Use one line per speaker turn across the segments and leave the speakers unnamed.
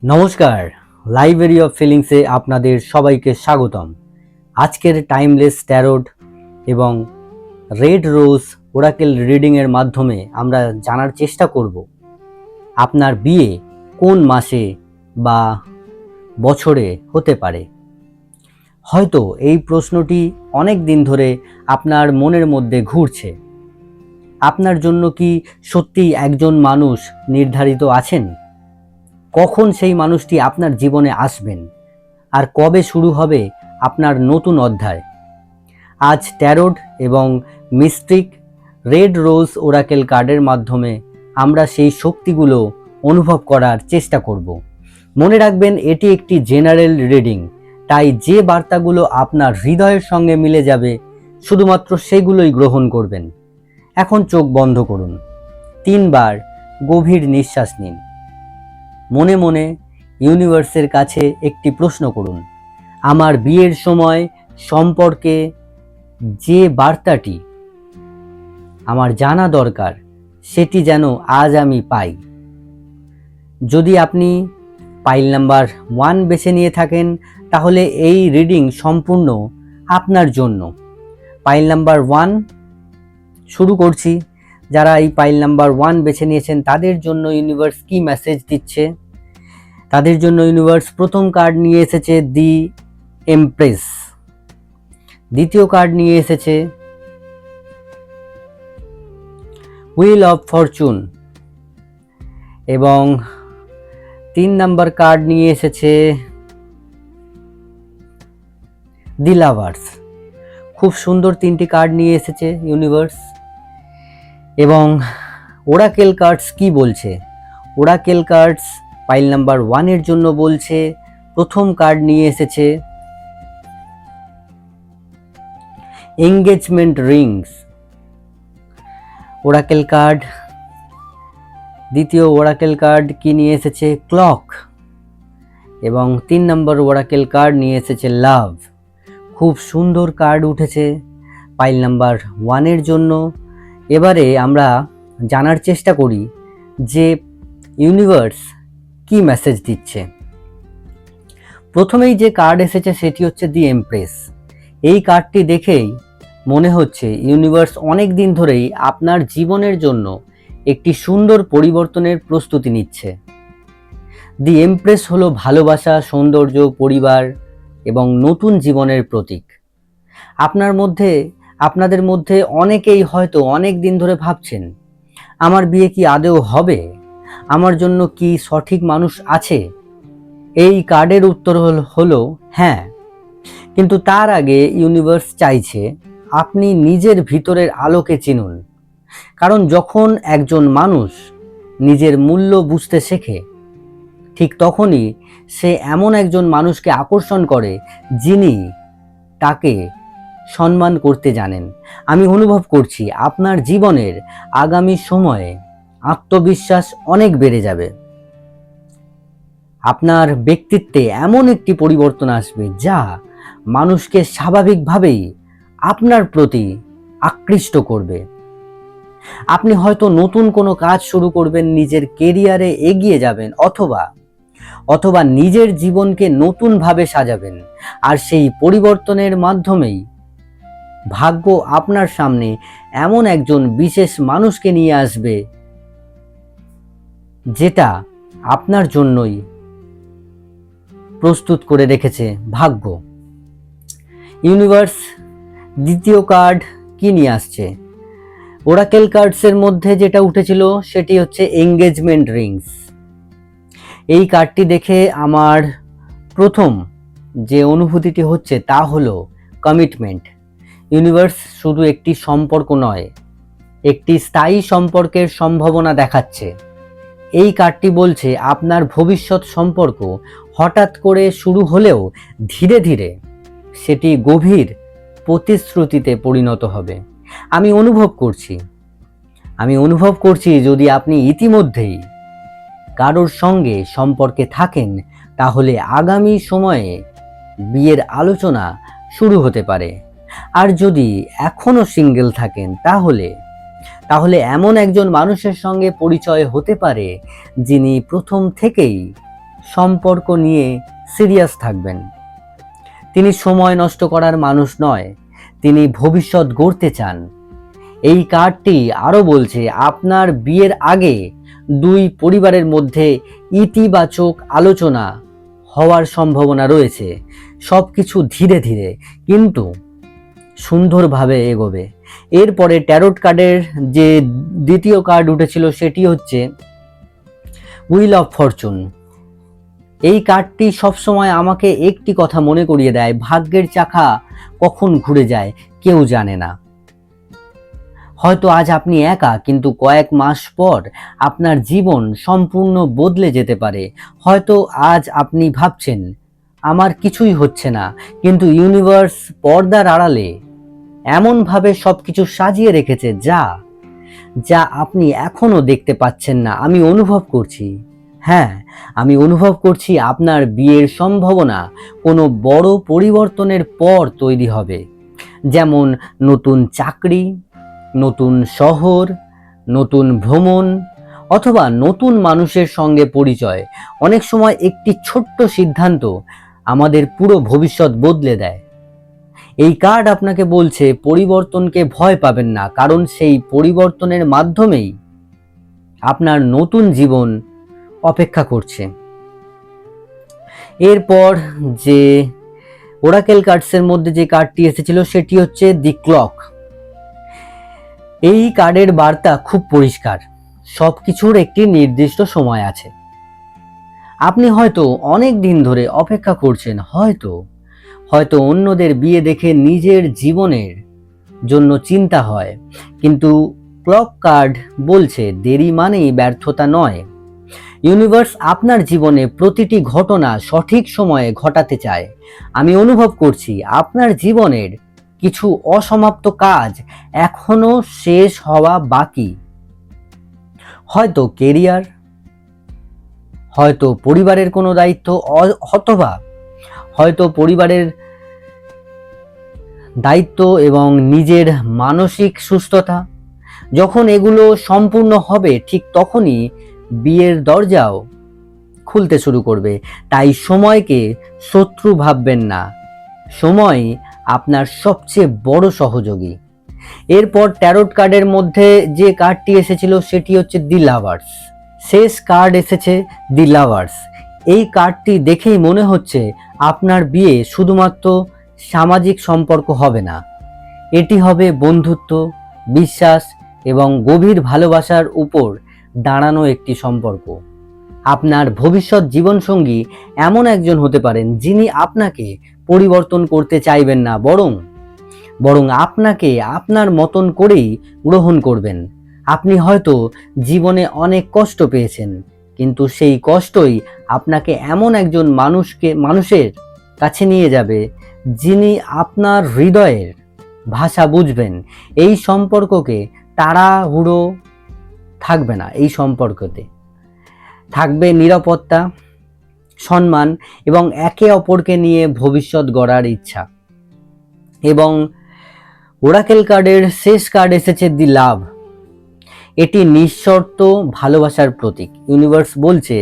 নমস্কার, library of ফিলিংসে আপনাদের সবাইকে স্বাগতম। আজকের টাইমলেস ট্যারোট এবং রেড রোজ ওরাকেল রিডিংয়ের মাধ্যমে আমরা জানার চেষ্টা করব আপনার বিয়ে কোন মাসে বা বছরে হতে পারে। হয়তো এই প্রশ্নটি অনেক দিন ধরে আপনার মনের মধ্যে ঘুরছে। আপনার জন্য কি সত্যিই একজন মানুষ নির্ধারিত আছেন? কখন সেই মানুষটি আপনার জীবনে আসবেন আর কবে শুরু হবে আপনার নতুন অধ্যায়? আজ ট্যারোট এবং মিস্টিক রেড রোজ ওরাকেল কার্ডের মাধ্যমে আমরা সেই শক্তিগুলো অনুভব করার চেষ্টা করব। মনে রাখবেন, এটি একটি জেনারেল রিডিং, তাই যে বার্তাগুলো আপনার হৃদয়ের সঙ্গে মিলে যাবে শুধুমাত্র সেগুলোই গ্রহণ করবেন। এখন চোখ বন্ধ করুন, 3 বার গভীর নিঃশ্বাস নিন। মনে মনে ইউনিভার্সের কাছে একটি প্রশ্ন করুন, আমার বিয়ের সময় সম্পর্কে যে বার্তাটি আমার জানা দরকার সেটি যেন আজ আমি পাই। যদি আপনি পাইল নাম্বার 1 বেছে নিয়ে থাকেন তাহলে এই রিডিং সম্পূর্ণ আপনার জন্য। পাইল নাম্বার 1 শুরু করছি। যারা এই পাইল নাম্বার 1 বেছে নিয়েছেন তাদের জন্য ইউনিভার্স কি মেসেজ দিচ্ছে? তাদের জন্য ইউনিভার্স প্রথম কার্ড নিয়ে এসেছে দি এমপ্রেস, দ্বিতীয় কার্ড নিয়ে এসেছে হুইল অফ ফরচুন এবং 3 নাম্বার কার্ড নিয়ে এসেছে দি লাভার্স। খুব সুন্দর 3টি কার্ড নিয়ে এসেছে ইউনিভার্স। এবং ওরাকেল কার্ডস কি বলছে? ওরাকেল কার্ডস পাইল নাম্বার 1 এর জন্য বলছে, প্রথম কার্ড নিয়ে এসেছে এঙ্গেজমেন্ট রিংস ওরাকেল কার্ড। দ্বিতীয় ওরাকেল কার্ড কি নিয়ে এসেছে? ক্লক। এবং 3 নম্বর ওরাকেল কার্ড নিয়ে এসেছে লাভ। খুব সুন্দর কার্ড উঠেছে পাইল নাম্বার 1 এর জন্য। এবারে আমরা জানার চেষ্টা করি যে ইউনিভার্স কি মেসেজ দিচ্ছে। প্রথমেই যে কার্ড এসেছে সেটি হচ্ছে দি এমপ্রেস। এই কার্ডটি দেখেই মনে হচ্ছে ইউনিভার্স অনেক দিন ধরেই আপনার জীবনের জন্য একটি সুন্দর পরিবর্তনের প্রস্তুতি নিচ্ছে। দি এমপ্রেস হলো ভালোবাসা, সৌন্দর্য, পরিবার এবং নতুন জীবনের প্রতীক। আপনাদের মধ্যে অনেকেই হয়তো অনেক দিন ধরে ভাবছেন, আমার বিয়ে কি আদৌ হবে? আমার জন্য কি সঠিক মানুষ আছে? এই কার্ডের উত্তর হলো হ্যাঁ। কিন্তু তার আগে ইউনিভার্স চাইছে আপনি নিজের ভিতরের আলোকে চিনুন। কারণ যখন একজন মানুষ নিজের মূল্য বুঝতে শেখে, ঠিক তখনই সে এমন একজন মানুষকে আকর্ষণ করে যিনি তাকে সম্মান করতে জানেন। আমি অনুভব করছি আপনার জীবনের আগামী সময়ে আত্মবিশ্বাস অনেক বেড়ে যাবে। আপনার ব্যক্তিত্বে এমন একটি পরিবর্তন আসবে যা মানুষকে স্বাভাবিকভাবেই আপনার প্রতি আকৃষ্ট করবে। আপনি হয়তো নতুন কোনো কাজ শুরু করবেন, নিজের কেরিয়ারে এগিয়ে যাবেন, অথবা নিজের জীবনকে নতুনভাবে সাজাবেন। আর সেই পরিবর্তনের মাধ্যমেই ভাগ্য আপনার সামনে এমন একজন বিশেষ মানুষকে নিয়ে আসবে যেটা আপনার জন্যই প্রস্তুত করে রেখেছে ভাগ্য। ইউনিভার্স দ্বিতীয় কার্ড কি নিয়ে আসছে? ওরাকেল কার্ডসের মধ্যে যেটা উঠেছিল সেটি হচ্ছে এঙ্গেজমেন্ট রিংস। এই কার্ডটি দেখে আমার প্রথম যে অনুভূতিটি হচ্ছে তা হলো কমিটমেন্ট। ইউনিভার্স শুধু একটি সম্পর্ক নয়, একটি স্থায়ী সম্পর্কের সম্ভাবনা দেখাচ্ছে। এই কার্ডটি বলছে আপনার ভবিষ্যৎ সম্পর্ক হঠাৎ করে শুরু হলেও ধীরে ধীরে সেটি গভীর প্রতিশ্রুতিতে পরিণত হবে। আমি অনুভব করছি যদি আপনি ইতিমধ্যেই কারোর সঙ্গে সম্পর্কে থাকেন তাহলে আগামী সময়ে বিয়ের আলোচনা শুরু হতে পারে। আর যদি এখনো সিঙ্গেল থাকেন তাহলে এমন একজন মানুষের সঙ্গে পরিচয় হতে পারে যিনি প্রথম থেকেই সম্পর্ক নিয়ে সিরিয়াস থাকবেন। তিনি সময় নষ্ট করার মানুষ নয়, তিনি ভবিষ্যৎ গড়তে চান। এই কার্ডটি আরও বলছে আপনার বিয়ের আগে দুই পরিবারের মধ্যে ইতিবাচক আলোচনা হওয়ার সম্ভাবনা রয়েছে। সব কিছু ধীরে ধীরে কিন্তু সুন্দরভাবে এগোবে। এরপরে ট্যারোট কার্ডের যে দ্বিতীয় কার্ড উঠেছিল সেটি হচ্ছে হুইল অফ ফরচুন। এই কার্ডটি সবসময় আমাকে একটি কথা মনে করিয়ে দেয়, ভাগ্যের চাকা কখন ঘুরে যায় কেউ জানে না। হয়তো আজ আপনি একা, কিন্তু কয়েক মাস পর আপনার জীবন সম্পূর্ণ বদলে যেতে পারে। হয়তো আজ আপনি ভাবছেন আমার কিছুই হচ্ছে না, কিন্তু ইউনিভার্স পর্দার আড়ালে এমনভাবে সবকিছু সাজিয়ে রেখেছে যা যা আপনি এখনো দেখতে পাচ্ছেন না। আমি অনুভব করছি, হ্যাঁ আমি অনুভব করছি আপনার বিয়ের সম্ভাবনা কোনো বড় পরিবর্তনের পর তৈরি হবে, যেমন নতুন চাকরি, নতুন শহর, নতুন ভ্রমণ অথবা নতুন মানুষের সঙ্গে পরিচয়। অনেক সময় একটি ছোট্ট সিদ্ধান্ত আমাদের পুরো ভবিষ্যৎ বদলে দেয়। এই কার্ড আপনাকে বলছে পরিবর্তনকে ভয় পাবেন না, কারণ সেই পরিবর্তনের মাধ্যমেই আপনার নতুন জীবন অপেক্ষা করছে। এরপর যে ওরাকেল কার্ডসের মধ্যে যে কার্ডটি এসেছিল সেটি হচ্ছে দি ক্লক। এই কার্ডের বার্তা খুব পরিষ্কার, সবকিছুর একটি নির্দিষ্ট সময় আছে। আপনি হয়তো অনেক দিন ধরে অপেক্ষা করছেন, হয়তো অন্যদের বিয়ে দেখে নিজের জীবনের জন্য চিন্তা হয়, কিন্তু ক্লক কার্ড বলছে দেরি মানেই ব্যর্থতা নয়। ইউনিভার্স আপনার জীবনে প্রতিটি ঘটনা সঠিক সময়ে ঘটাতে চায়। আমি অনুভব করছি আপনার জীবনের কিছু অসমাপ্ত কাজ এখনো শেষ হওয়া বাকি। হয়তো কেরিয়ার, হয়তো পরিবারের কোনো দায়িত্ব, অথবা হয়তো পরিবারের দায়িত্ব এবং নিজের মানসিক সুস্থতা। যখন এগুলো সম্পূর্ণ হবে ঠিক তখনই বিয়ের দরজাও খুলতে শুরু করবে। তাই সময়কে শত্রু ভাববেন না, সময় আপনার সবচেয়ে বড় সহযোগী। এরপর ট্যারোট কার্ডের মধ্যে যে কার্ডটি এসেছিল সেটি হচ্ছে দি লাভার্স। শেষ কার্ড এসেছে দি লাভার্স। এই কার্ডটি দেখেই মনে হচ্ছে আপনার বিয়ে শুধুমাত্র সামাজিক সম্পর্ক হবে না, এটি হবে বন্ধুত্ব, বিশ্বাস এবং গভীর ভালোবাসার উপর দাঁড়ানো একটি সম্পর্ক। আপনার ভবিষ্যৎ জীবনসঙ্গী এমন একজন হতে পারেন যিনি আপনাকে পরিবর্তন করতে চাইবেন না, বরং আপনাকে আপনার মতন করেই গ্রহণ করবেন। আপনি হয়তো জীবনে অনেক কষ্ট পেয়েছেন, কিন্তু সেই কষ্টই আপনাকে এমন একজন মানুষের কাছে নিয়ে যাবে যিনি আপনার হৃদয়ের ভাষা বুঝবেন। এই সম্পর্ককে তাড়াহুড়ো থাকবে না, এই সম্পর্কতে থাকবে নিরাপত্তা, সম্মান এবং একে অপরকে নিয়ে ভবিষ্যৎ গড়ার ইচ্ছা। এবং ওরাকেল কার্ডের শেষ কার্ড এসেছে দি লাভ। এটি নিঃশর্ত ভালোবাসার প্রতীক। ইউনিভার্স বলছে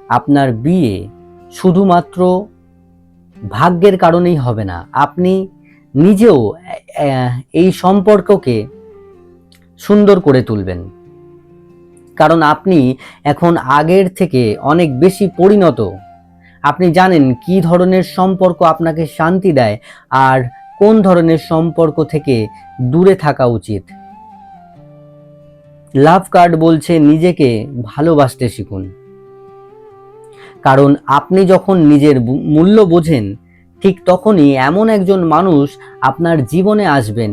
আপনার বিয়ে শুধুমাত্র ভাগ্যের কারণেই হবে না, আপনি নিজেও এই সম্পর্ককে সুন্দর করে তুলবেন, কারণ আপনি এখন আগের থেকে অনেক বেশি পরিণত। আপনি জানেন কি ধরনের সম্পর্ক আপনাকে শান্তি দেয় আর কোন ধরনের সম্পর্ক থেকে দূরে থাকা উচিত। লাভ কার্ড বলছে নিজেকে ভালোবাসতে শিখুন, কারণ আপনি যখন নিজের মূল্য বোঝেন ঠিক তখনই এমন একজন মানুষ আপনার জীবনে আসবেন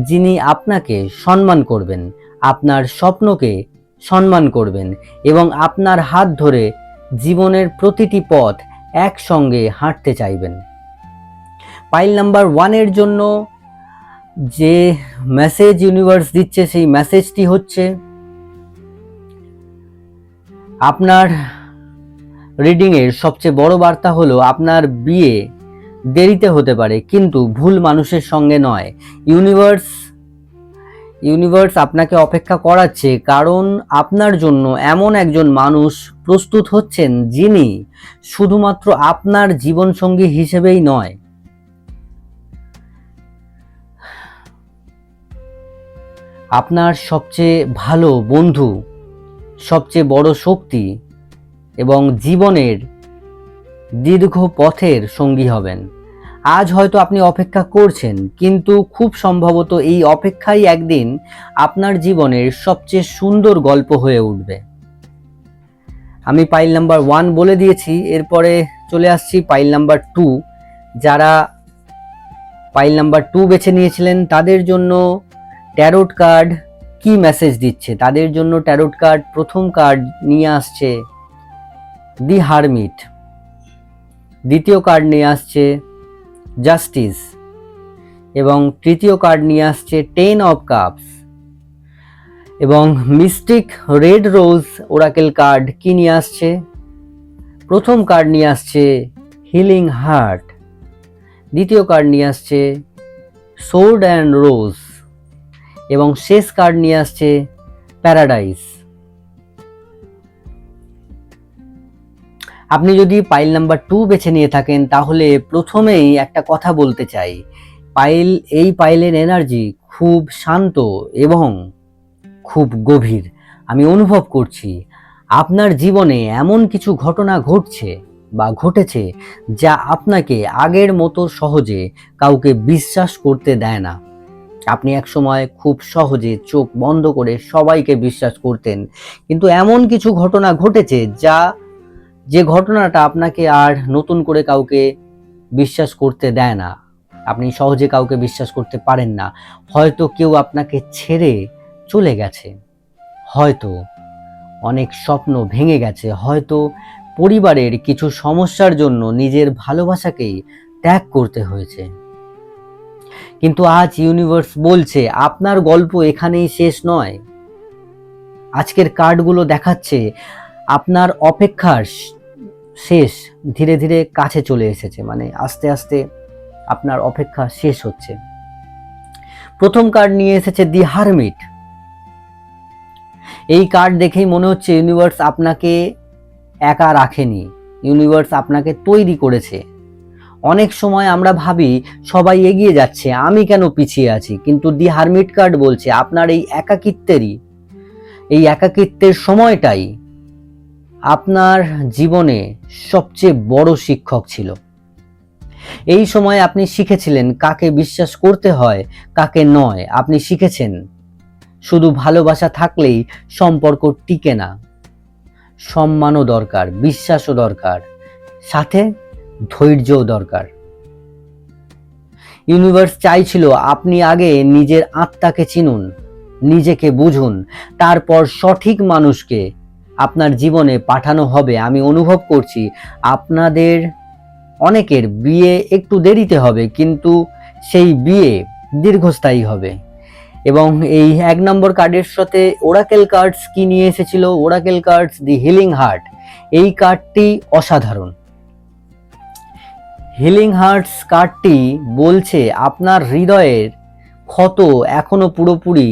যিনি আপনাকে সম্মান করবেন, আপনার স্বপ্নকে সম্মান করবেন এবং আপনার হাত ধরে জীবনের প্রতিটি পথ একসঙ্গে হাঁটতে চাইবেন। পাইল নাম্বার 1 এর জন্য যে মেসেজ ইউনিভার্স দিচ্ছে সেই মেসেজটি হচ্ছে আপনার রিডিংয়ের সবচেয়ে বড় বার্তা হলো আপনার বিয়ে দেরিতে হতে পারে, কিন্তু ভুল মানুষের সঙ্গে নয়। ইউনিভার্স আপনাকে অপেক্ষা করাচ্ছে, কারণ আপনার জন্য এমন একজন মানুষ প্রস্তুত হচ্ছেন যিনি শুধুমাত্র আপনার জীবনসঙ্গী হিসেবেই নয়, আপনার সবচেয়ে ভালো বন্ধু, সবচেয়ে বড় শক্তি এবং জীবনের দীর্ঘ পথের সঙ্গী হবেন। আজ হয়তো আপনি অপেক্ষা করছেন, কিন্তু খুব সম্ভবত এই অপেক্ষাই একদিন আপনার জীবনের সবচেয়ে সুন্দর গল্প হয়ে উঠবে। আমি পাইল নাম্বার 1 বলে দিয়েছি, এরপরে চলে আসছি পাইল নাম্বার 2। যারা পাইল নাম্বার 2 বেছে নিয়েছিলেন তাদের জন্য ট্যারোট কার্ড কি মেসেজ দিচ্ছে। তাদের জন্য ট্যারোট কার্ড প্রথম কার্ড নিয়ে আসছে দি হারমিট, দ্বিতীয় কার্ড নিয়ে আসছে জাস্টিস এবং তৃতীয় কার্ড নিয়ে আসছে 10 অফ কাপস। এবং mystic red rose Oracle card কি নিয়ে আসছে? প্রথম কার্ড নিয়ে আসছে হিলিং হার্ট, দ্বিতীয় কার্ড নিয়ে আসছে সোর্ড অ্যান্ড রোজ এবং শেষ কার্ড নিয়ে আসছে প্যারাডাইস। আপনি যদি পাইল নাম্বার 2 বেছে নিয়ে থাকেন তাহলে প্রথমেই একটা কথা বলতে চাই, এই পাইলের এনার্জি খুব শান্ত এবং খুব গভীর। আমি অনুভব করছি আপনার জীবনে এমন কিছু ঘটনা ঘটছে বা ঘটেছে যা আপনাকে আগের মতো সহজে কাউকে বিশ্বাস করতে দেয় না। আপনি একসময় খুব সহজে চোখ বন্ধ করে সবাইকে বিশ্বাস করতেন, কিন্তু এমন কিছু ঘটনা ঘটেছে যে ঘটনাটা আপনাকে আর নতুন করে কাউকে বিশ্বাস করতে দেয় না। আপনি সহজে কাউকে বিশ্বাস করতে পারেন না। হয়তো কেউ আপনাকে ছেড়ে চলে গেছে, হয়তো অনেক স্বপ্ন ভেঙে গেছে, হয়তো পরিবারের কিছু সমস্যার জন্য নিজের ভালোবাসাকেই ত্যাগ করতে হয়েছে। কিন্তু আজ ইউনিভার্স বলছে আপনার গল্প এখানেই শেষ নয়। আজকের কার্ডগুলো দেখাচ্ছে আপনার অপেক্ষার শেষ ধীরে ধীরে কাছে চলে এসেছে, মানে আস্তে আস্তে আপনার অপেক্ষা শেষ হচ্ছে। প্রথম কার্ড নিয়ে এসেছে দি হারমিট। এই কার্ড দেখেই মনে হচ্ছে ইউনিভার্স আপনাকে একা রাখেনি, ইউনিভার্স আপনাকে তৈরি করেছে। অনেক সময় আমরা ভাবি সবাই এগিয়ে যাচ্ছে, আমি কেন পিছিয়ে আছি, কিন্তু দি হারমিট কার্ড বলছে আপনার এই একাকিত্বের সময়টাই আপনার জীবনে সবচেয়ে বড় শিক্ষক ছিল। এই সময় আপনি শিখেছিলেন কাকে বিশ্বাস করতে হয়, কাকে নয়। আপনি শিখেছেন শুধু ভালোবাসা থাকলেই সম্পর্ক টিকে না, সম্মানও দরকার, বিশ্বাসও দরকার, সাথে ধৈর্যও দরকার। ইউনিভার্স চাইছিল আপনি আগে নিজের আত্মাকে চিনুন, নিজেকে বুঝুন, তারপর সঠিক মানুষকে আপনার জীবনে পাঠানো হবে। আমি অনুভব করছি আপনাদের অনেকের বিয়ে একটু দেরিতে হবে, কিন্তু সেই বিয়ে দীর্ঘস্থায়ী হবে। এবং এই 1 নম্বর কার্ডের সাথে ওরাকেল কার্ডস কি নিয়ে এসেছিল? Oracle cards the healing heart. এই কার্ডটি অসাধারণ। হিলিং হার্টস কার্ডটি বলছে আপনার হৃদয়ের ক্ষত এখনো পুরোপুরি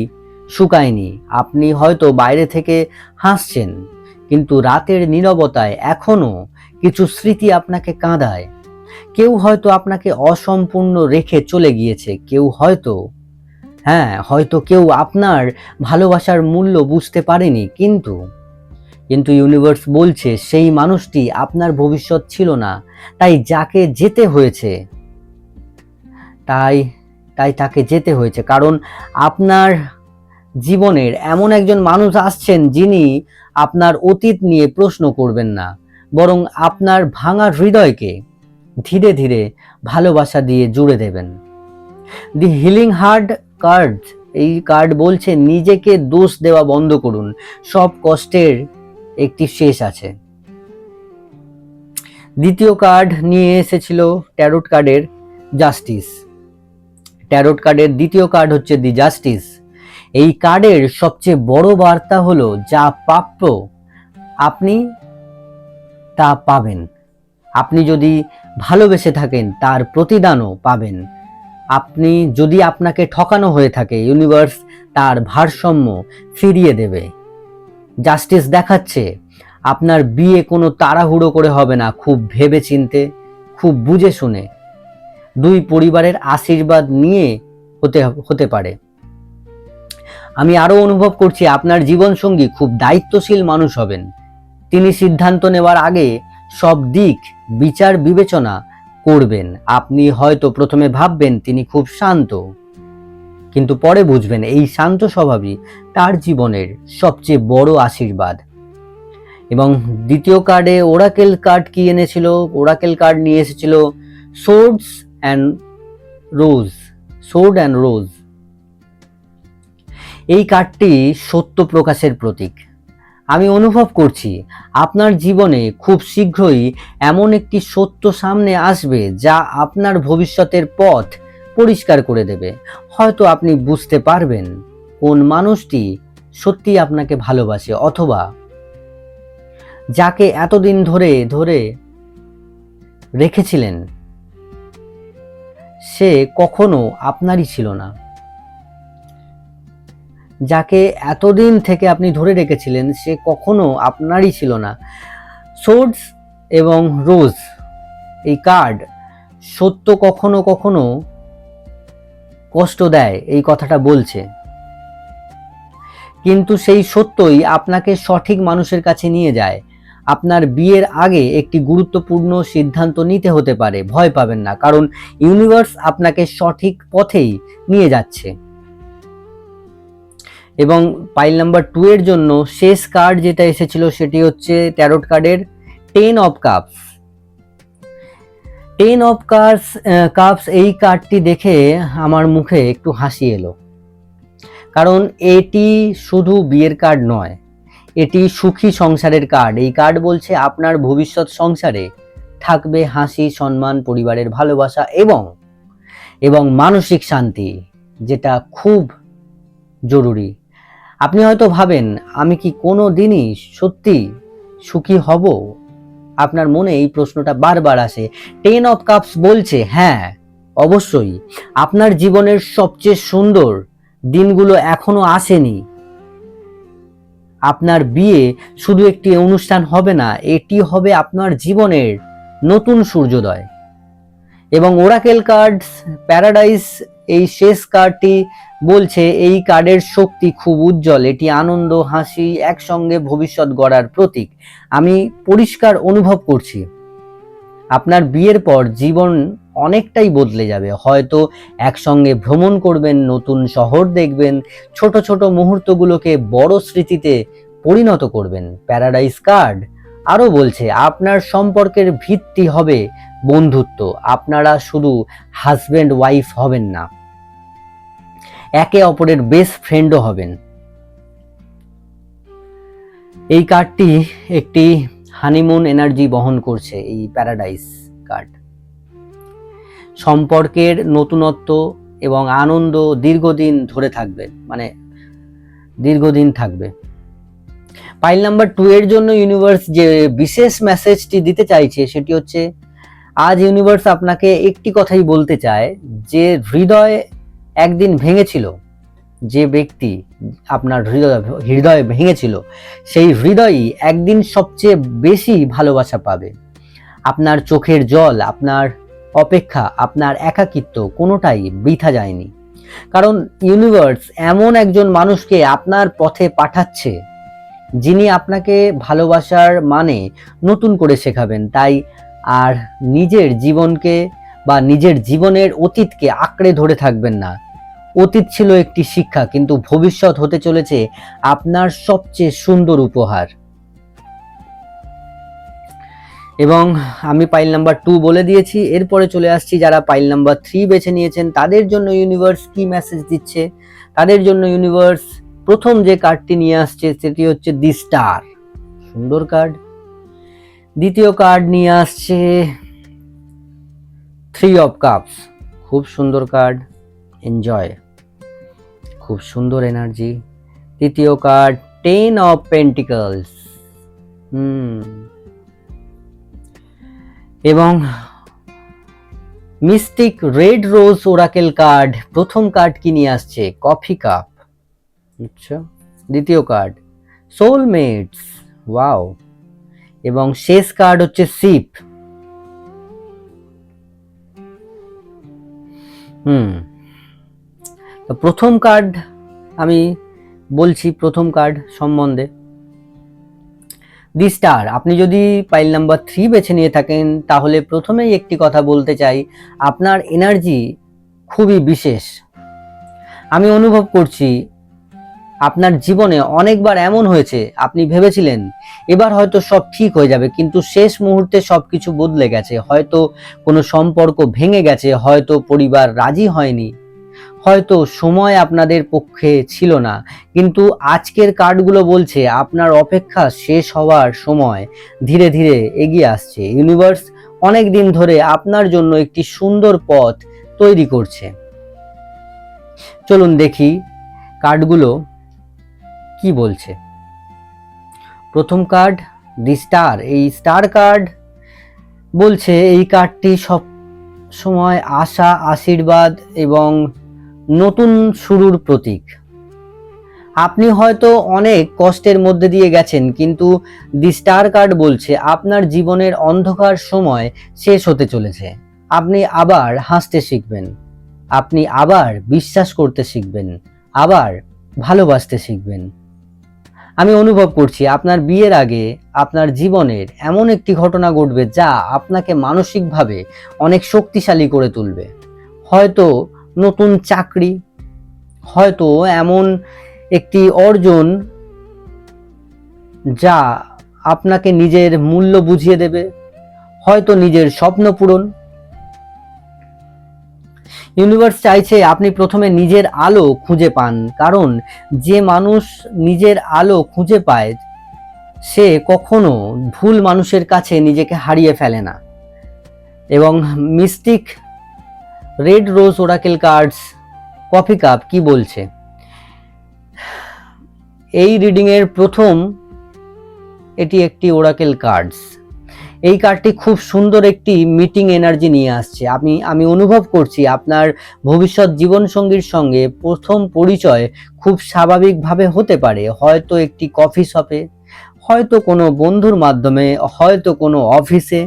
শুকায়নি। আপনি হয়তো বাইরে থেকে হাসছেন, কিন্তু রাতের নীরবতায় এখনো কিছু স্মৃতি আপনাকে কাঁদায়। কেউ হয়তো আপনাকে অসম্পূর্ণ রেখে চলে গিয়েছে, হয়তো কেউ আপনার ভালোবাসার মূল্য বুঝতে পারেনি, কিন্তু ইউনিভার্স বলছে সেই মানুষটি আপনার ভবিষ্যৎ ছিল না, তাই যাকে যেতে হয়েছে তাকে যেতে হয়েছে, কারণ আপনার জীবনের এমন একজন মানুষ আসছেন যিনি আপনার অতীত নিয়ে প্রশ্ন করবেন না, বরং আপনার ভাঙা হৃদয়কে ধীরে ধীরে ভালোবাসা দিয়ে জুড়ে দেবেন। দি হিলিং হার্ট কার্ড, এই কার্ড বলছে নিজেকে দোষ দেওয়া বন্ধ করুন, সব কষ্টের একটি শেষ আছে। দ্বিতীয় কার্ড নিয়ে এসেছিল ট্যারোট কার্ডের জাস্টিস। ট্যারোট কার্ডের দ্বিতীয় কার্ড হচ্ছে দি জাস্টিস। এই কার্ডের সবচেয়ে বড় বার্তা হলো যা প্রাপ্য আপনি তা পাবেন। আপনি যদি ভালোবেসে থাকেন তার প্রতিদানও পাবেন। আপনি যদি আপনাকে ঠকানো হয়ে থাকে, ইউনিভার্স তার ভারসাম্য ফিরিয়ে দেবে। জাস্টিস দেখাচ্ছে আপনার বিয়ে কোনো তাড়াহুড়ো করে হবে না, খুব ভেবে চিন্তে, খুব বুঝে শুনে, দুই পরিবারের আশীর্বাদ নিয়ে হতে পারে। আমি আরো অনুভব করছি আপনার জীবনসঙ্গী খুব দায়িত্বশীল মানুষ হবেন। তিনি সিদ্ধান্ত নেওয়ার আগে সব দিক বিচার বিবেচনা করবেন। আপনি হয়তো প্রথমে ভাববেন তিনি খুব শান্ত, কিন্তু পরে বুঝবেন এই শান্ত স্বভাবই তার জীবনের সবচেয়ে বড় আশীর্বাদ। এবং দ্বিতীয় কার্ডে ওরাকেল কার্ড কি এনেছিল? ওরাকেল কার্ড নিয়ে এসেছিল swords and rose. Sword and rose, এই কার্ডটি সত্য প্রকাশের প্রতীক। আমি অনুভব করছি আপনার জীবনে খুব শীঘ্রই এমন একটি সত্য সামনে আসবে যা আপনার ভবিষ্যতের পথ পরিষ্কার করে দেবে। হয়তো আপনি বুঝতে পারবেন কোন মানুষটি সত্যি আপনাকে ভালোবাসে, অথবা যাকে এতদিন ধরে ধরে রেখেছিলেন সে কখনো আপনারই ছিল না। যাকে এতদিন থেকে আপনি ধরে রেখেছিলেন সে কখনো আপনারই ছিল না। সোর্ডস এবং রোজ, এই কার্ড সত্য কখনো কখনো কষ্ট দেয়, এই কথাটা বলছে, কিন্তু সেই সত্যই আপনাকে সঠিক মানুষের কাছে নিয়ে যায়। আপনার বিয়ের আগে একটি গুরুত্বপূর্ণ সিদ্ধান্ত নিতে হতে পারে, ভয় পাবেন না, কারণ ইউনিভার্স আপনাকে সঠিক পথেই নিয়ে যাচ্ছে। এবং পাইল নাম্বার 2 এর জন্য শেষ কার্ড যেটা এসেছিল সেটি হচ্ছে ট্যারোট কার্ডের 10 অফ কাপস। 10 অফ কাপস, এই কার্ডটি দেখে আমার মুখে একটু হাসি এলো, কারণ এটি শুধু বিয়ের কার্ড নয়, এটি সুখী সংসারের কার্ড। এই কার্ড বলছে আপনার ভবিষ্যৎ সংসারে থাকবে হাসি, সম্মান, পরিবারের ভালোবাসা এবং মানসিক শান্তি, যেটা খুব জরুরি। আপনি হয়তো ভাবেন আমি কি কোনো দিনই সত্যি সুখী হব? আপনার মনে এই প্রশ্নটা বারবার আসে। 10 অফ কাপস বলছে হ্যাঁ, অবশ্যই আপনার জীবনের সবচেয়ে সুন্দর দিনগুলো এখনো আসেনি। আপনার বিয়ে শুধু একটি অনুষ্ঠান হবে না, এটি হবে আপনার জীবনের নতুন সূর্যোদয়। এবং ওরাকেল কার্ড প্যারাডাইস, এই শেষ কার্ডটি বলছে এই কার্ডের শক্তি খুব উজ্জ্বল, এটি আনন্দ, হাসি, একসঙ্গে ভবিষ্যৎ গড়ার প্রতীক। আমি পরিষ্কার অনুভব করছি আপনার বিয়ের পর জীবন অনেকটাই বদলে যাবে। হয়তো একসঙ্গে ভ্রমণ করবেন, নতুন শহর দেখবেন, ছোট ছোট মুহূর্তগুলোকে বড় স্মৃতিতে পরিণত করবেন। প্যারাডাইস কার্ড আরো বলছে আপনার সম্পর্কের ভিত্তি হবে বন্ধুত্ব। আপনারা শুধু হাজব্যান্ড ওয়াইফ হবেন না, একে অপরের বেস্ট ফ্রেন্ডও হবেন। এই কার্ডটি একটি হানিমুন এনার্জি বহন করছে। এই প্যারাডাইস কার্ড সম্পর্কের নতুনত্ব এবং আনন্দ দীর্ঘদিন ধরে থাকবে, মানে দীর্ঘদিন থাকবে। পাইল নাম্বার 2 এর জন্য ইউনিভার্স যে বিশেষ মেসেজটি দিতে চাইছে সেটি হচ্ছে আজ ইউনিভার্স আপনাকে একটি কথাই বলতে চায়, যে হৃদয় একদিন ভেঙেছিল, যে ব্যক্তি আপনার হৃদয় ভেঙেছিল সেই হৃদয়ই একদিন সবচেয়ে বেশি ভালোবাসা পাবে। আপনার চোখের জল, আপনার অপেক্ষা, আপনার একাকিত্ব কোনোটাই বৃথা যায়নি, কারণ ইউনিভার্স এমন একজন মানুষকে আপনার পথে পাঠাচ্ছে যিনি আপনাকে ভালোবাসার মানে নতুন করে শেখাবেন। তাই আর নিজের জীবনকে বা নিজের জীবনের অতীতকে আঁকড়ে ধরে থাকবেন না। অতীত ছিল একটি শিক্ষা, কিন্তু ভবিষ্যৎ হতে চলেছে আপনার সবচেয়ে সুন্দর উপহার। এবং আমি পাইল নাম্বার 2 বলে দিয়েছি, এরপরে চলে আসছি যারা পাইল নাম্বার 3 বেছে নিয়েছেন তাদের জন্য ইউনিভার্স কি মেসেজ দিচ্ছে। তাদের জন্য ইউনিভার্স প্রথম যে কার্ডটি নিয়ে আসছে সেটি হচ্ছে দি স্টার, সুন্দর কার্ড। দ্বিতীয় কার্ড নিয়ে আসছে 3 অফ কাপস, খুব সুন্দর কার্ড, এনজয়, খুব সুন্দর এনার্জি। তৃতীয় কার্ড 10 অফ পেন্টিকলস, এবং mystic red rose Oracle card প্রথম কার্ড কি নিয়ে আসছে? Coffee cup. আচ্ছা, দ্বিতীয় কার্ড সোলমেটস, ওয়াও। এবং শেষ কার্ড হচ্ছে শিপ। তো প্রথম কার্ড আমি বলছি, প্রথম কার্ড সম্বন্ধে দি স্টার। আপনি যদি পাইল নাম্বার 3 বেছে নিয়ে থাকেন তাহলে প্রথমেই একটি কথা বলতে চাই, আপনার এনার্জি খুবই বিশেষ। আমি অনুভব করছি আপনার জীবনে অনেকবার এমন হয়েছে আপনি ভেবেছিলেন এবার হয়তো সব ঠিক হয়ে যাবে, কিন্তু শেষ মুহূর্তে সবকিছু বদলে গেছে। হয়তো কোনো সম্পর্ক ভেঙে গেছে, হয়তো পরিবার রাজি হয়নি, হয়তো সময় আপনাদের পক্ষে ছিল না, কিন্তু আজকের কার্ডগুলো বলছে আপনার অপেক্ষা শেষ হওয়ার সময় ধীরে ধীরে এগিয়ে আসছে। ইউনিভার্স অনেক দিন ধরে আপনার জন্য একটি সুন্দর পথ তৈরি করছে। চলুন দেখি কার্ডগুলো কি বলছে। প্রথম কার্ড দি স্টার। এই স্টার কার্ড বলছে এই কার্ডটি সব সময় আশা, আশীর্বাদ এবং নতুন শুরুর প্রতীক। আপনি হয়তো অনেক কষ্টের মধ্যে দিয়ে গেছেন, কিন্তু দি স্টার কার্ড বলছে আপনার জীবনের অন্ধকার সময় শেষ হতে চলেছে। আপনি আবার হাসতে শিখবেন, আপনি আবার বিশ্বাস করতে শিখবেন, আবার ভালোবাসতে শিখবেন। আমি অনুভব করছি আপনার বিয়ের আগে আপনার জীবনের এমন একটি ঘটনা ঘটবে যা আপনাকে মানসিকভাবে অনেক শক্তিশালী করে তুলবে। হয়তো নতুন চাকরি, হয়তো এমন একটি অর্জন যা আপনাকে নিজের মূল্য বুঝিয়ে দেবে, হয়তো নিজের স্বপ্ন পূরণ। ইউনিভার্স চাইছে আপনি প্রথমে নিজের আলো খুঁজে পান, কারণ যে মানুষ নিজের আলো খুঁজে পায় সে কখনো ভুল মানুষের কাছে নিজেকে হারিয়ে ফেলে না। এবং mystic red rose Oracle cards coffee cup কি বলছে? এই রিডিং এর প্রথম এটি একটি ওরাকেল কার্ডস। এই কার্ডটি খুব সুন্দর একটি মিটিং এনার্জি নিয়ে আসছে। আমি অনুভব করছি আপনার ভবিষ্যৎ জীবনসঙ্গীর সঙ্গে প্রথম পরিচয় খুব স্বাভাবিকভাবে হতে পারে, হয়তো একটি কফি শপে, হয়তো কোনো বন্ধুর মাধ্যমে, হয়তো কোনো অফিসে,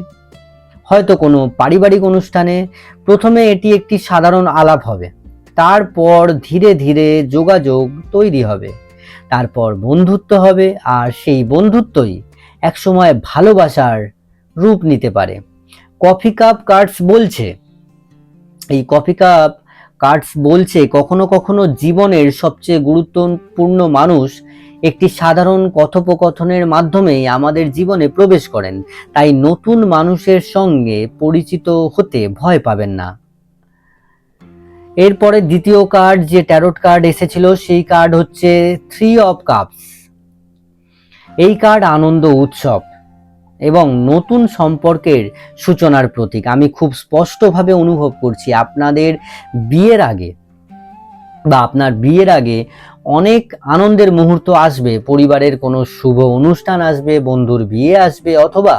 হয়তো কোনো পারিবারিক অনুষ্ঠানে। প্রথমে এটি একটি সাধারণ আলাপ হবে, তারপর ধীরে ধীরে যোগাযোগ তৈরি হবে, তারপর বন্ধুত্ব হবে, আর সেই বন্ধুত্বই একসময় ভালোবাসার রূপ নিতে পারে। কফি কাপ কার্ডস বলছে, এই কফি কাপ কার্ডস বলছে কখনো কখনো জীবনের সবচেয়ে গুরুত্বপূর্ণ মানুষ একটি সাধারণ কথোপকথনের মাধ্যমেই আমাদের জীবনে প্রবেশ করেন। তাই নতুন মানুষের সঙ্গে পরিচিত হতে ভয় পাবেন না। এরপরে দ্বিতীয় কার্ড যে ট্যারোট কার্ড এসেছিল সেই কার্ড হচ্ছে 3 অফ কাপস। এই কার্ড আনন্দ, উৎসব এবং নতুন সম্পর্কের সূচনার প্রতীক। আমি খুব স্পষ্টভাবে অনুভব করছি আপনাদের বিয়ের আগে বা আপনার বিয়ের আগে অনেক আনন্দের মুহূর্ত আসবে। পরিবারের কোনো শুভ অনুষ্ঠান আসবে, বন্ধুর বিয়ে আসবে, অথবা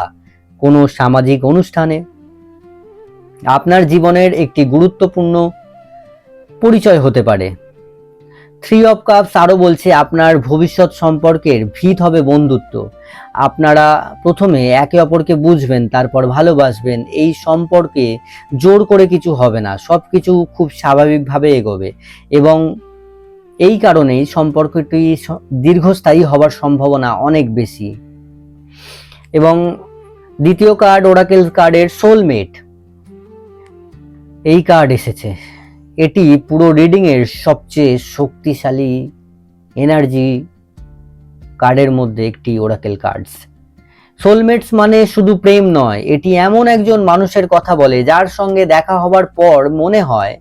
কোনো সামাজিক অনুষ্ঠানে আপনার জীবনের একটি গুরুত্বপূর্ণ পরিচয় হতে পারে। 3 অফ কাপস আরো বলছে আপনার ভবিষ্যৎ সম্পর্কের ভিত হবে বন্ধুত্ব। আপনারা প্রথমে একে অপরকে বুঝবেন, তারপর ভালোবাসবেন। এই সম্পর্কে জোর করে কিছু হবে না, সবকিছু খুব স্বাভাবিকভাবে এগোবে এবং এই কারণেই সম্পর্কটি দীর্ঘস্থায়ী হবার সম্ভাবনা অনেক বেশি। এবং দ্বিতীয় কার্ড ওরাকেল কার্ডের সোলমেট, এই কার্ড এসেছে। এটি পুরো রিডিং এর সবচেয়ে শক্তিশালী এনার্জি কার্ডের মধ্যে একটি ওরাকেল কার্ডস। সোলমেটস মানে শুধু প্রেম নয়, এটি এমন একজন মানুষের কথা বলে যার সঙ্গে দেখা হবার পর মনে হয়,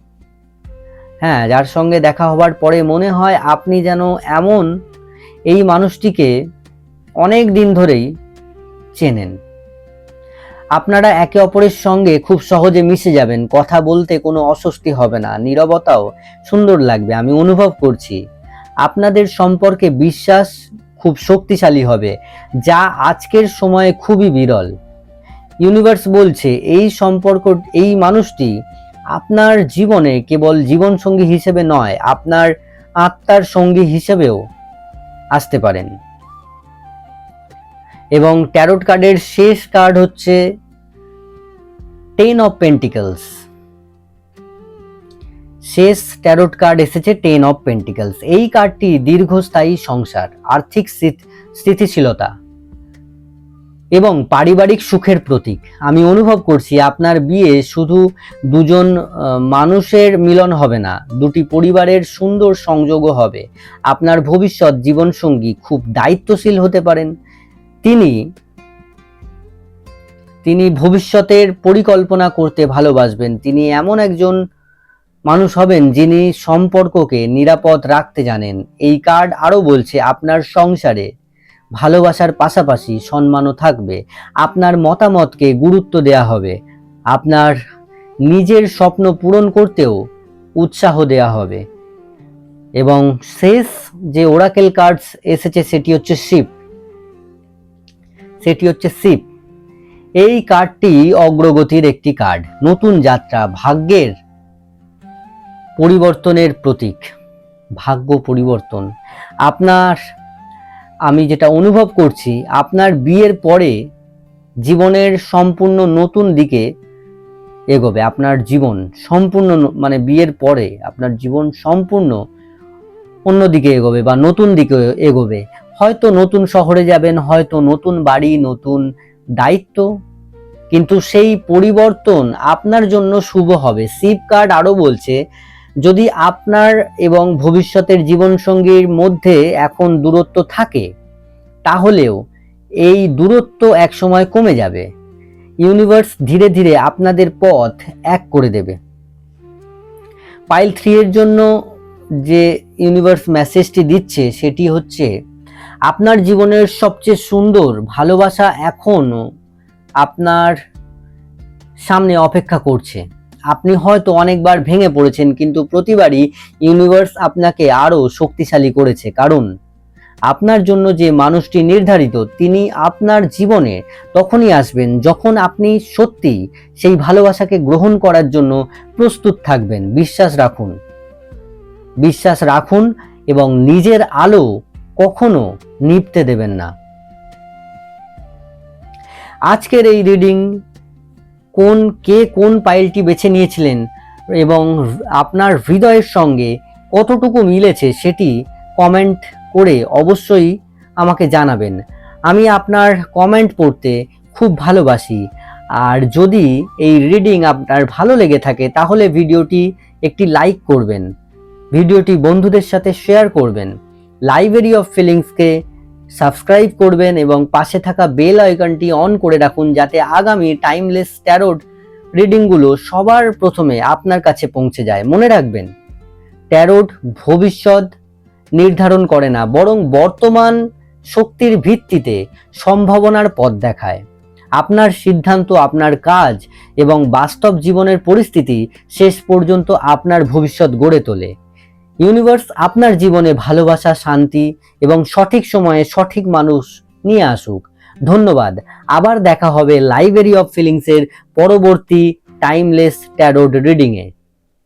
যার সঙ্গে দেখা হবার পরে মনে হয় আপনি যেন এই মানুষটিকে অনেক দিন ধরেই চেনেন। আপনারা একে অপরের সঙ্গে খুব সহজে মিশে যাবেন, কথা বলতে কোনো অস্বস্তি হবে না, নীরবতাও সুন্দর লাগবে। আমি অনুভব করছি আপনাদের সম্পর্কে বিশ্বাস খুব শক্তিশালী হবে, যা আজকের সময়ে খুবই বিরল। ইউনিভার্স বলছে এই সম্পর্ক, এই মানুষটি আপনার জীবনে কেবল জীবন সঙ্গী হিসেবে নয়, আপনার আত্মার সঙ্গী হিসেবেও আসতে পারেন। এবং ট্যারোট কার্ডের শেষ কার্ড হচ্ছে 10 অফ পেন্টিকলস। শেষ ট্যারোট কার্ড এসেছে 10 অফ পেন্টিকলস। এই কার্ডটি দীর্ঘস্থায়ী সংসার, আর্থিক স্থিতিশীলতা এবং পারিবারিক সুখের প্রতীক। আমি অনুভব করছি আপনার বিয়ে শুধু দুজন মানুষের মিলন হবে না, দুটি পরিবারের সুন্দর সংযোগও হবে। আপনার ভবিষ্যৎ জীবনসঙ্গী খুব দায়িত্বশীল হতে পারেন। তিনি ভবিষ্যতের পরিকল্পনা করতে ভালোবাসবেন। তিনি এমন একজন মানুষ হবেন যিনি সম্পর্ককে নিরাপদ রাখতে জানেন। এই কার্ড আরও বলছে আপনার সংসারে ভালোবাসার পাশাপাশি সম্মানও থাকবে। আপনার মতামতকে গুরুত্ব দেয়া হবে। আপনার নিজের স্বপ্ন পূরণ করতেও উৎসাহ দেয়া হবে। এবং শেষ যে ওরাকেল কার্ডস এসেছে সেটি হচ্ছে শিপ। এই কার্ডটি অগ্রগতির একটি কার্ড, নতুন যাত্রা, ভাগ্যের পরিবর্তনের প্রতীক। ভাগ্য পরিবর্তন। আমি যেটা অনুভব করছি, আপনার বিয়ের পরে জীবনের সম্পূর্ণ নতুন দিকে এগোবে। আপনার জীবন সম্পূর্ণ বিয়ের পরে আপনার জীবন সম্পূর্ণ অন্য দিকে এগোবে বা নতুন দিকে এগোবে। হয়তো নতুন শহরে যাবেন, হয়তো নতুন বাড়ি, নতুন দায়িত্ব, কিন্তু সেই পরিবর্তন আপনার জন্য শুভ হবে। শিপ কার্ড আরো বলছে যদি আপনার এবং ভবিষ্যতের জীবনসঙ্গীর মধ্যে এখন দূরত্ব থাকে, তাহলেও এই দূরত্ব একসময় কমে যাবে। ইউনিভার্স ধীরে ধীরে আপনাদের পথ এক করে দেবে। পাইল 3 এর জন্য যে ইউনিভার্স মেসেজটি দিচ্ছে সেটি হচ্ছে আপনার জীবনের সবচেয়ে সুন্দর ভালোবাসা এখনো আপনার সামনে অপেক্ষা করছে। আপনি হয়তো অনেকবার ভেঙে পড়েছেন, কিন্তু প্রতিবারই ইউনিভার্স আপনাকে আরো শক্তিশালী করেছে, কারণ আপনার জন্য যে মানুষটি নির্ধারিত তিনি আপনার জীবনে তখনই আসবেন যখন আপনি সত্যি সেই ভালোবাসাকে গ্রহণ করার জন্য প্রস্তুত থাকবেন। বিশ্বাস রাখুন এবং নিজের আলো কখনো নিভতে দেবেন না। আজকের এই রিডিং কোন পাইলটি বেছে নিয়েছিলেন এবং আপনার হৃদয়ের সঙ্গে কতটুকু মিলেছে সেটি কমেন্ট করে অবশ্যই আমাকে জানাবেন। আমি আপনার কমেন্ট পড়তে খুব ভালোবাসি। আর যদি এই রিডিং আপনার ভালো লেগে থাকে তাহলে ভিডিওটি একটি লাইক করবেন, ভিডিওটি বন্ধুদের সাথে শেয়ার করবেন, লাইব্রেরি অফ ফিলিংসকে সাবস্ক্রাইব করবেন এবং পাশে থাকা বেল আইকনটি অন করে রাখুন যাতে আগামী টাইমলেস ট্যারোট রিডিংগুলো সবার প্রথমে আপনার কাছে পৌঁছে যায়। মনে রাখবেন, ট্যারোট ভবিষ্যৎ নির্ধারণ করে না, বরং বর্তমান শক্তির ভিত্তিতে সম্ভাবনার পথ দেখায়। আপনার সিদ্ধান্ত, আপনার কাজ এবং বাস্তব জীবনের পরিস্থিতি শেষ পর্যন্ত আপনার ভবিষ্যৎ গড়ে তোলে। ইউনিভার্স আপনার জীবনে ভালোবাসা, শান্তি এবং সঠিক সময়ে সঠিক মানুষ নিয়ে আসুক। ধন্যবাদ। আবার দেখা হবে লাইব্রেরি অফ ফিলিংসের পরবর্তী টাইমলেস ট্যারোট রিডিংয়ে।